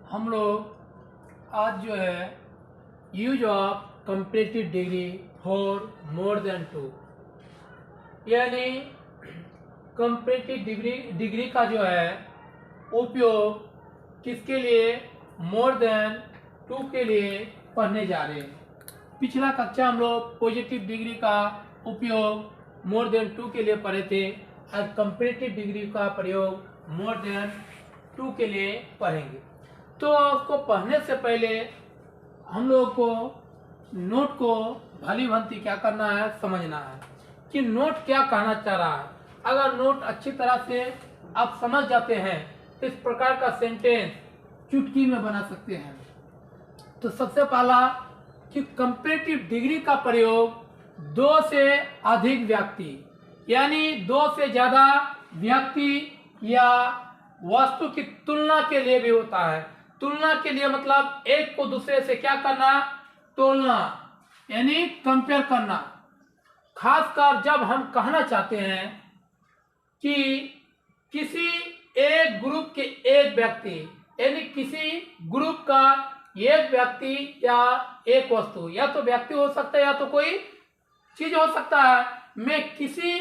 हम लोग आज जो है use of comparative degree for more than two, यानी कंपैरेटिव डिग्री का जो है उपयोग किसके लिए, मोर देन टू के लिए पढ़ने जा रहे हैं। पिछला कक्षा हम लोग पॉजिटिव डिग्री का उपयोग मोर देन टू के लिए पढ़े थे। आज कंपैरेटिव डिग्री का प्रयोग मोर देन टू के लिए पढ़ेंगे। तो उसको पढ़ने से पहले हम लोग को नोट को भली भांति क्या करना है, समझना है कि नोट क्या कहना चाह रहा है। अगर नोट अच्छी तरह से आप समझ जाते हैं तो इस प्रकार का सेंटेंस चुटकी में बना सकते हैं। तो सबसे पहला कि कंपैरेटिव डिग्री का प्रयोग दो से अधिक व्यक्ति, यानी दो से ज्यादा व्यक्ति या वस्तु की तुलना के लिए भी होता है। तुलना के लिए मतलब एक को दूसरे से क्या करना, तोलना, यानी कंपेयर करना। खासकर जब हम कहना चाहते हैं कि किसी एक ग्रुप के एक व्यक्ति, यानी किसी ग्रुप का एक व्यक्ति या एक वस्तु, या तो व्यक्ति हो सकता है या तो कोई चीज हो सकता है, में किसी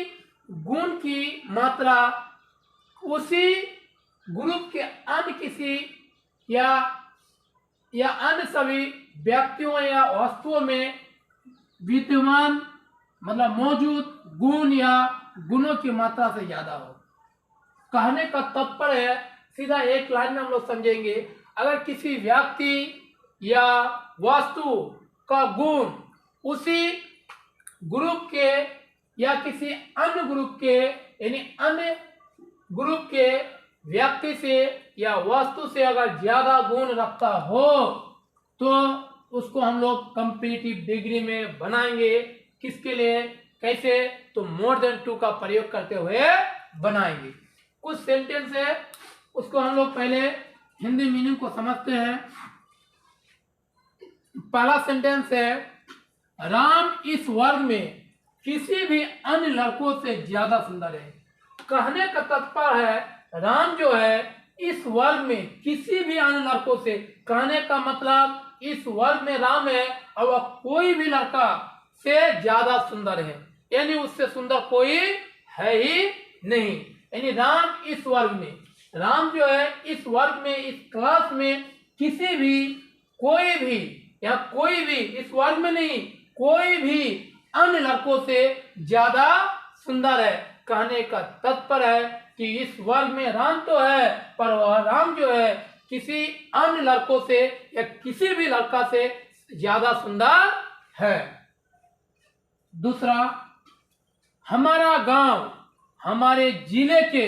गुण की मात्रा उसी ग्रुप के अन्य किसी या अन्य सभी व्यक्तियों या वस्तुओं में विद्यमान मतलब मौजूद गुण या गुणों की मात्रा से ज्यादा हो। कहने का तात्पर्य है, सीधा एक लाइन में हम लोग समझेंगे, अगर किसी व्यक्ति या वस्तु का गुण उसी ग्रुप के या किसी अन्य ग्रुप के, यानी अन्य ग्रुप के व्यक्ति से या वस्तु से अगर ज्यादा गुण रखता हो तो उसको हम लोग कंपैरेटिव डिग्री में बनाएंगे। किसके लिए, कैसे, तो मोर देन टू का प्रयोग करते हुए बनाएंगे। कुछ सेंटेंस है, उसको हम लोग पहले हिंदी मीनिंग को समझते हैं। पहला सेंटेंस है, राम इस वर्ग में किसी भी अन्य लड़कों से ज्यादा सुंदर है। कहने का तात्पर्य है, राम जो है इस वर्ग में किसी भी अन्य लड़कों से, कहने का मतलब इस वर्ग में राम है और वह कोई भी लड़का से ज्यादा सुंदर है, यानी उससे सुंदर कोई है ही नहीं। यानी राम इस वर्ग में, राम जो है इस वर्ग में, इस क्लास में किसी भी, कोई भी या कोई भी, इस वर्ग में नहीं, कोई भी अन्य लड़कों से ज्यादा सुंदर है। कहने का तात्पर्य है कि इस वर्ग में राम तो है, पर वह राम जो है किसी अन्य लड़कों से या किसी भी लड़का से ज्यादा सुंदर है। दूसरा, हमारा गांव हमारे जिले के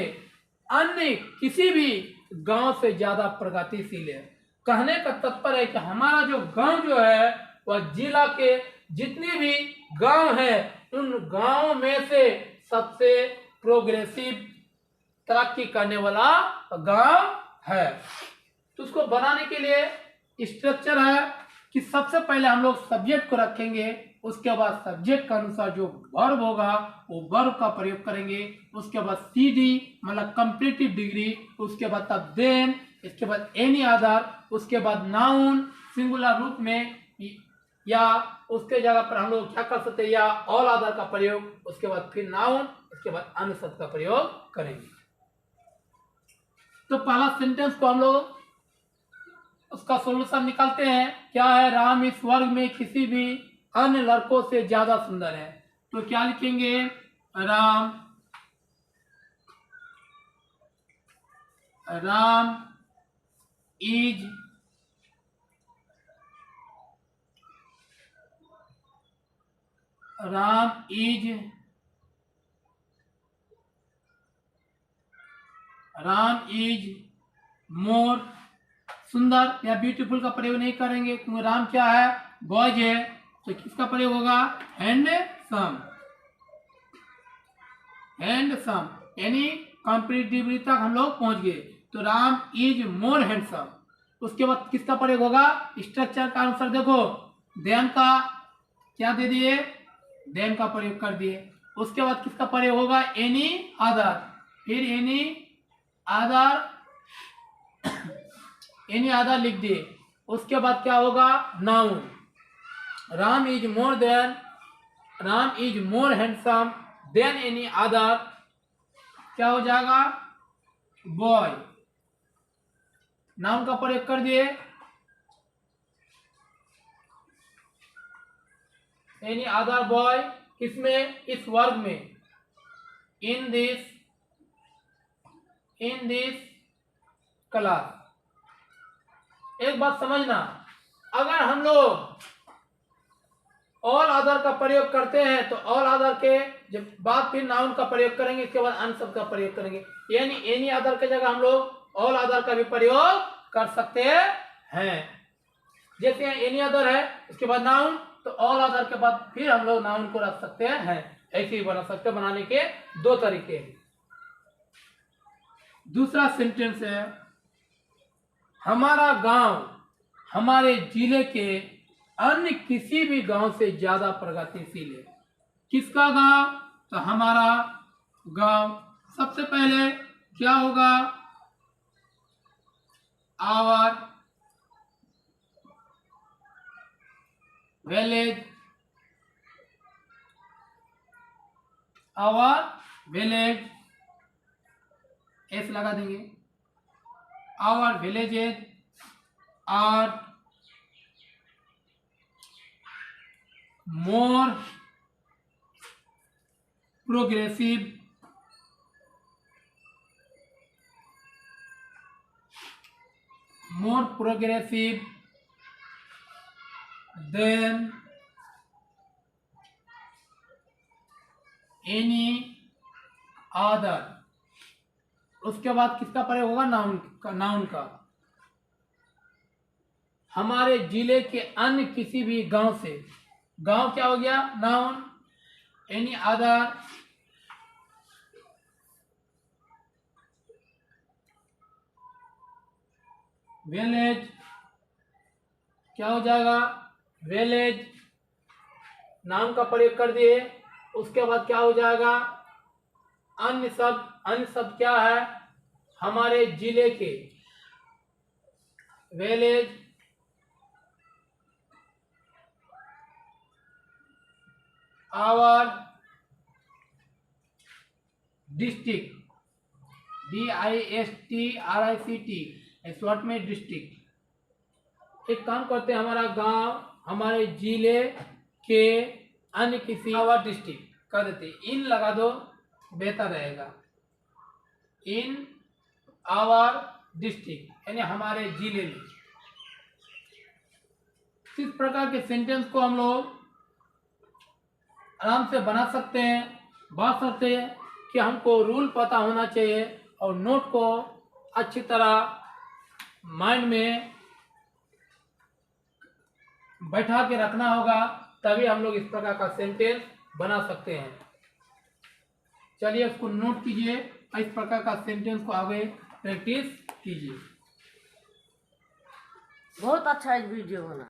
अन्य किसी भी गांव से ज्यादा प्रगतिशील है। कहने का तात्पर्य है कि हमारा जो गांव जो है वह जिला के जितने भी गांव है उन गांव में से सबसे प्रोग्रेसिव, तरक्की करने वाला गांव है। तो उसको बनाने के लिए स्ट्रक्चर है कि सबसे पहले हम लोग सब्जेक्ट को रखेंगे, उसके बाद सब्जेक्ट के अनुसार जो वर्ब होगा वो वर्ब का प्रयोग करेंगे, उसके बाद सीडी मतलब कंपैरेटिव डिग्री, उसके बाद तब देन, इसके बाद एनी अदर, उसके बाद नाउन सिंगुलर रूप में, या उसके जगह पर हम लोग क्या कर सकते हैं, या ऑल अदर का प्रयोग, उसके बाद फिर नाउन, उसके बाद अन्य शब्द का प्रयोग करेंगे। तो पहला सेंटेंस को हम लोग उसका सॉल्यूशन निकालते हैं। क्या है, राम इस वर्ग में किसी भी अन्य लड़कों से ज्यादा सुंदर है। तो क्या लिखेंगे, राम इज मोर सुंदर या ब्यूटीफुल का प्रयोग नहीं करेंगे क्योंकि राम क्या है, बॉयज है। तो किसका प्रयोग होगा, हैंडसम, यानी कंपैरेटिव तक हम लोग पहुंच गए। तो राम इज मोर हैंडसम। उसके बाद किसका प्रयोग होगा, स्ट्रक्चर का अनुसार देखो, देन का क्या दे दिए, देन का प्रयोग कर दिए। उसके बाद किसका प्रयोग होगा, एनी अदर, फिर एनी अदर एनी अदर लिख दिए। उसके बाद क्या होगा, noun. Ram is more handsome than any other, क्या हो जाएगा, बॉय। नाउन का प्रयोग कर दिए। एनी अदर बॉय किसमें, इस वर्ग में, इन दिस क्लास। एक बात समझना, अगर हम लोग ऑल अदर का प्रयोग करते हैं तो ऑल अदर के जब बाद फिर नाउन का प्रयोग करेंगे, इसके बाद अन्य शब्द का प्रयोग करेंगे। यानी एनी अदर के जगह हम लोग ऑल अदर का भी प्रयोग कर सकते हैं। जैसे एनी अदर है, उसके बाद नाउन, तो ऑल अदर के बाद फिर हम लोग नाउन को रख सकते हैं। ऐसे ही बना सकते हैं। बनाने के दो तरीके हैं। दूसरा सेंटेंस है, हमारा गांव हमारे जिले के अन्य किसी भी गांव से ज्यादा प्रगतिशील है। किसका गांव, तो हमारा गांव। सबसे पहले क्या होगा, आवर विलेज, एस लगा देंगे। Our villages are more progressive than any other. उसके बाद किसका प्रयोग होगा, नाउन का। हमारे जिले के अन्य किसी भी गांव से, गांव क्या हो गया, नाउन। एनी अदर विलेज, क्या हो जाएगा, विलेज। नाउन का प्रयोग कर दिए। उसके बाद क्या हो जाएगा, अन्य शब्द क्या है, हमारे जिले के, village. Our district, DISTRICT, short में डिस्ट्रिक्ट। एक काम करते हैं, हमारा गांव हमारे जिले के अन्य किसी, आवर डिस्ट्रिक्ट कर देते, इन लगा दो, बेहतर रहेगा। इन आवर डिस्ट्रिक्ट यानी हमारे जिले में। इस प्रकार के सेंटेंस को हम लोग आराम से बना सकते हैं। बात सकते हैं कि हमको रूल पता होना चाहिए और नोट को अच्छी तरह माइंड में बैठा के रखना होगा, तभी हम लोग इस प्रकार का सेंटेंस बना सकते हैं। चलिए उसको नोट कीजिए, इस प्रकार का सेंटेंस को आगे प्रैक्टिस कीजिए। बहुत अच्छा वीडियो बना।